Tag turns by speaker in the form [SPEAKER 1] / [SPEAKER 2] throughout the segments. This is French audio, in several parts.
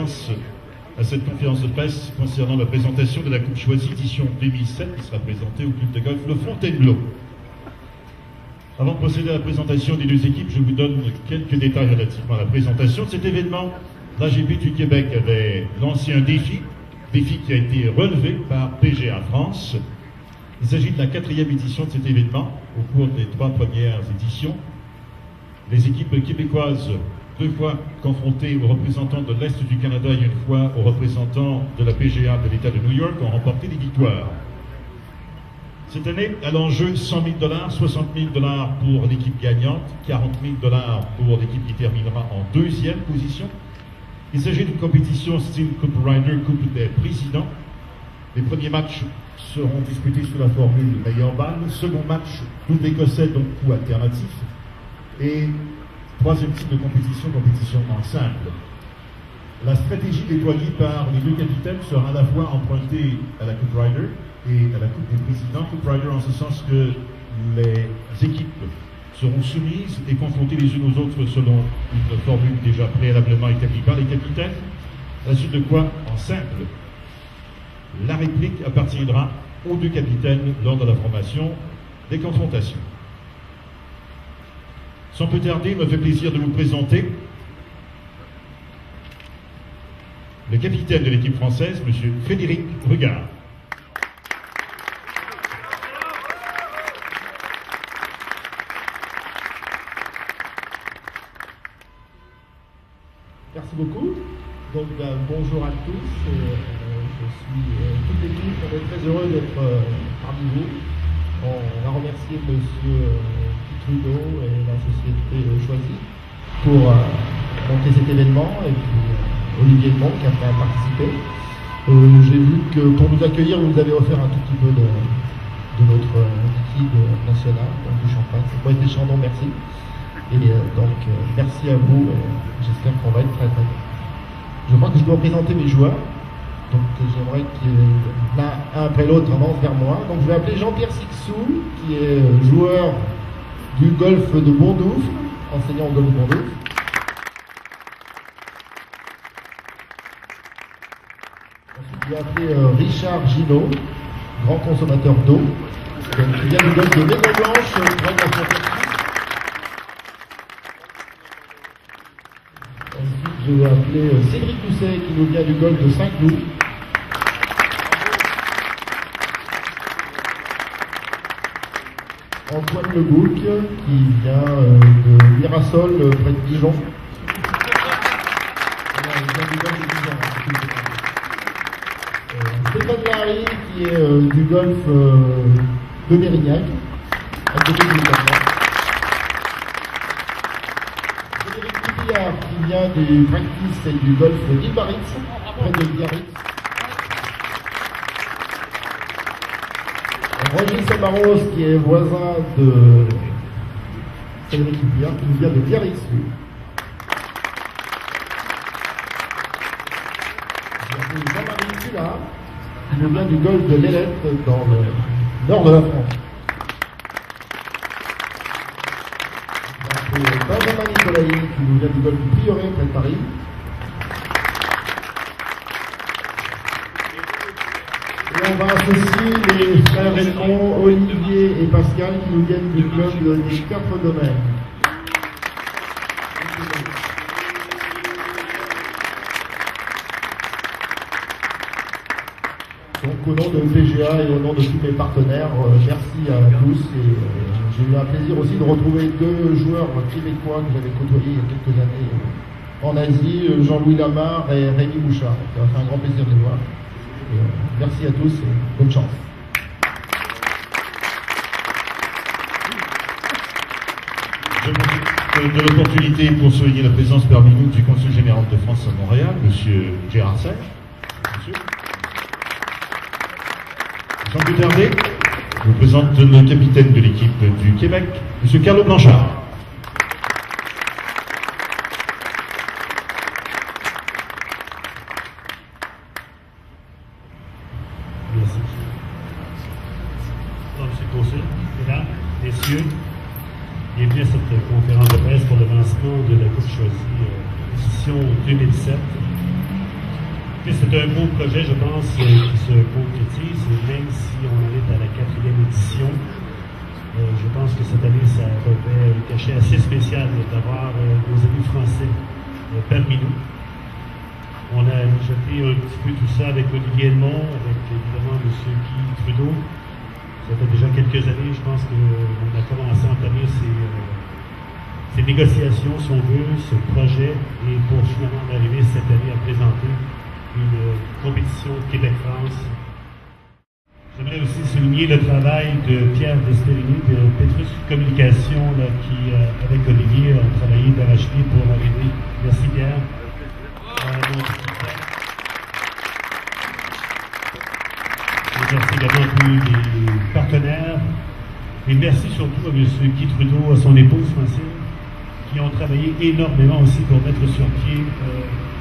[SPEAKER 1] séance à cette conférence de presse concernant la présentation de la Coupe Choisie édition 2007 qui sera présentée au club de golf Le Fontainebleau. Avant de procéder à la présentation des deux équipes, je vous donne quelques détails relativement à la présentation de cet événement. L'AGP du Québec avait lancé un défi qui a été relevé par PGA France. Il s'agit de la 4e édition de cet événement. Au cours des 3 premières éditions, les équipes québécoises, 2 fois confrontées aux représentants de l'Est du Canada et 1 fois aux représentants de la PGA de l'État de New York, ont remporté des victoires. Cette année, à l'enjeu, 100 000 $, 60 000 $ pour l'équipe gagnante, 40 000 $ pour l'équipe qui terminera en 2e position. Il s'agit d'une compétition style Coupe Ryder, Coupe des Présidents. Les premiers matchs seront disputés sous la formule meilleur balle. Second match, double écossais, donc coup alternatif. Et 3e type de compétition en simple. La stratégie déployée par les 2 capitaines sera à la fois empruntée à la Coupe Ryder et à la Coupe des Présidents. Coupe Ryder en ce sens que les équipes seront soumises et confrontées les unes aux autres selon une formule déjà préalablement établie par les capitaines. À la suite de quoi, en simple, la réplique appartiendra aux 2 capitaines lors de la formation des confrontations. Sans plus tarder, il me fait plaisir de vous présenter le capitaine de l'équipe française, M. Frédéric Regard.
[SPEAKER 2] Merci beaucoup. Donc, bonjour à tous. Je suis toute l'équipe. On est très heureux d'être parmi vous. On a remercié M. Trudeau et la société choisie pour monter cet événement, et puis Olivier Dumont qui a participé. J'ai vu que pour nous accueillir, vous nous avez offert un tout petit peu de notre liquide national, donc du champagne. C'est pas été Chandon, merci. Et donc, merci à vous. J'espère qu'on va être très très bien. Je crois que je dois présenter mes joueurs. Donc, j'aimerais l'un après l'autre avance vers moi. Donc, je vais appeler Jean-Pierre Sixou, qui est joueur du golf de Bondoufle, enseignant au golf de Bondoufle. Ensuite, je vais appeler Richard Ginaud, grand consommateur d'eau, qui vient du golf de Maison Blanche, près de la frontière. Ensuite, je vais appeler Cédric Doucet, qui nous vient du golf de Saint-Cloud. Antoine Lebouc, qui vient de Mirasol, près de Dijon. Stéphane Larry, qui est du golf de Mérignac, à côté du Canada. Frédéric Pipillard, qui vient du practice et du golf d'Ilbaritz, près de Biarritz. Roger Samaros, qui est voisin de Frédéric Pipillard, qui nous vient de Biarritz. Jean-Marie Pula, qui nous vient du golfe de l'Élette, dans le nord de la France. Benjamin Nicolaï, qui nous vient du golfe du Prieuré, près de Paris. Et on va associer les frères Edmond, Olivier et Pascal, qui nous viennent du club des 4 domaines. Donc au nom de PGA et au nom de tous mes partenaires, merci à tous. Et j'ai eu un plaisir aussi de retrouver 2 joueurs québécois que j'avais côtoyés il y a quelques années en Asie, Jean-Louis Lamar et Rémi Bouchard. Ça m'a fait un grand plaisir de les voir. Et, merci à tous et bonne chance.
[SPEAKER 1] Je profite de l'opportunité pour souligner la présence parmi nous du Consul général de France à Montréal, M. Gérard Serge. Sans plus tarder, je vous présente le capitaine de l'équipe du Québec, M. Carlo Blanchard.
[SPEAKER 3] Merci. Donc, M. le Consul, mesdames, messieurs, bienvenue à cette conférence de presse pour le lancement de la Coupe Choisie édition 2007. C'est un beau projet, je pense, qui se concrétise, même si on en est à la 4e édition. Je pense que cette année, ça revêt un cachet assez spécial d'avoir nos amis français parmi nous. On a jeté un petit peu tout ça avec Olivier Edmond, avec évidemment M. Guy Trudeau. Ça fait déjà quelques années, je pense qu'on a commencé à entamer ces négociations, si on veut, ce projet, et pour finalement arriver cette année à présenter une compétition Québec-France. J'aimerais aussi souligner le travail de Pierre Desperini de Petrus Communication, là, qui, avec Olivier, a travaillé d'arrache-pied pour arriver. Merci Pierre. Merci également à tous les partenaires. Et merci surtout à M. Guy Trudeau, à son épouse Francine, qui ont travaillé énormément aussi pour mettre sur pied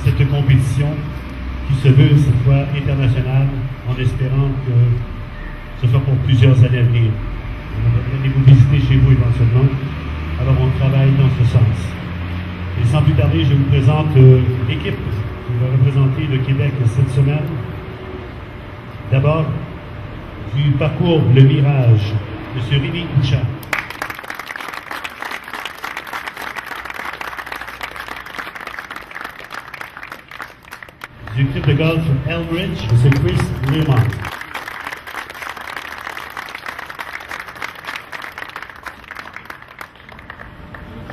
[SPEAKER 3] cette compétition qui se veut cette fois internationale, en espérant que ce soit pour plusieurs années à venir. On va aller vous visiter chez vous éventuellement. Alors on travaille dans ce sens. Et sans plus tarder, je vous présente l'équipe qui va représenter le Québec cette semaine. D'abord, du parcours Le Mirage, M. Rémi Bouchard. Du club de golf Elbridge, M. Chris Lemont.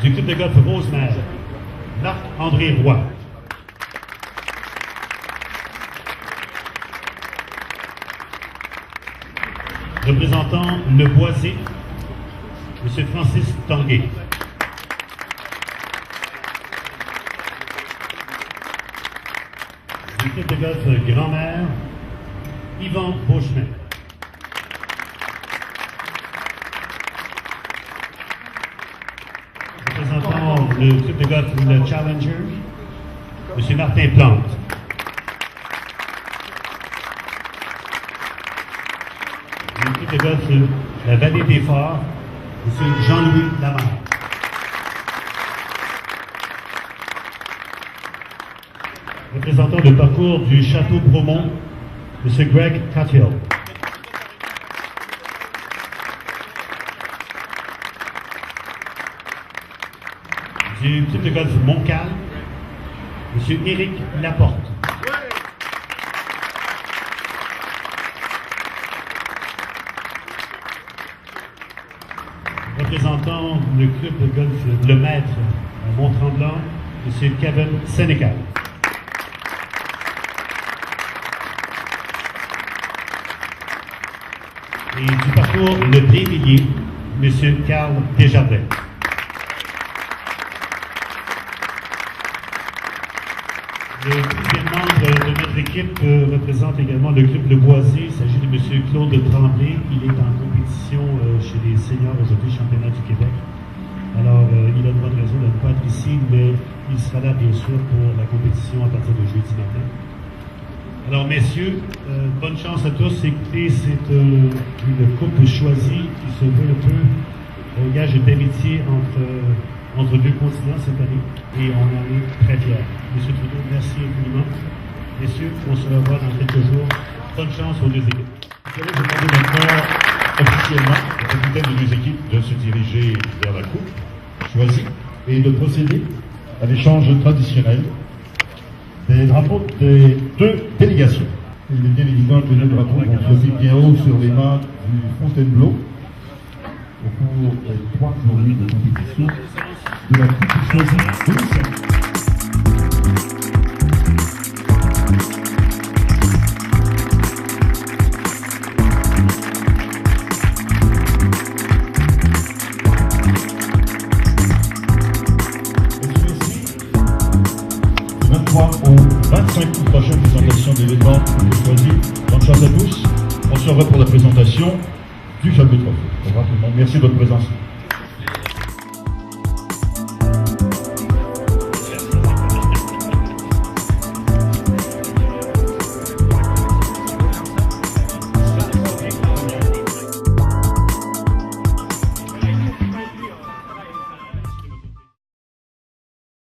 [SPEAKER 3] Du club de golf Rosemère, Marc-André Roy. Représentant le Boisé, M. Francis Tanguay. Du club de golf Grand-Mère, Yvan Beauchemin. Représentant le club de golf le Challenger, M. Martin Plante. Le club de golf la Vallée des Forts, M. Jean-Louis Lamarre. Représentant le parcours du Château Bromont, M. Greg Cuthill. Du club de golf Montcalm, M. Éric Laporte. Représentant le club de golf Le Maître à Mont-Tremblant, M. Kevin Sénécal. Et du parcours Le Brévilliers, M. Carl Desjardins. Le deuxième membre de notre équipe représente également le club Le Boisé. Il s'agit de M. Claude Tremblay. Il est en compétition chez les seniors aujourd'hui, championnat du Québec. Alors, il a de bonnes raisons de ne pas être ici, mais il sera là, bien sûr, pour la compétition à partir de jeudi matin. Alors, messieurs, bonne chance à tous. Écoutez, c'est une coupe choisie qui se veut un peu un gage d'amitié entre deux continents cette année, et on en est très fiers. Monsieur Trudeau, merci infiniment. Messieurs, on se revoit dans quelques jours. Bonne chance aux deux équipes.
[SPEAKER 1] Je vais demander maintenant officiellement au capitaine des deux équipes de se diriger vers la coupe choisie et de procéder à l'échange traditionnel des drapeaux des deux délégations. Il est bien évident que les drapeaux vont flotter bien haut sur les mains du Fontainebleau au cours des 3 journées de compétition de la coupe choisie 2005.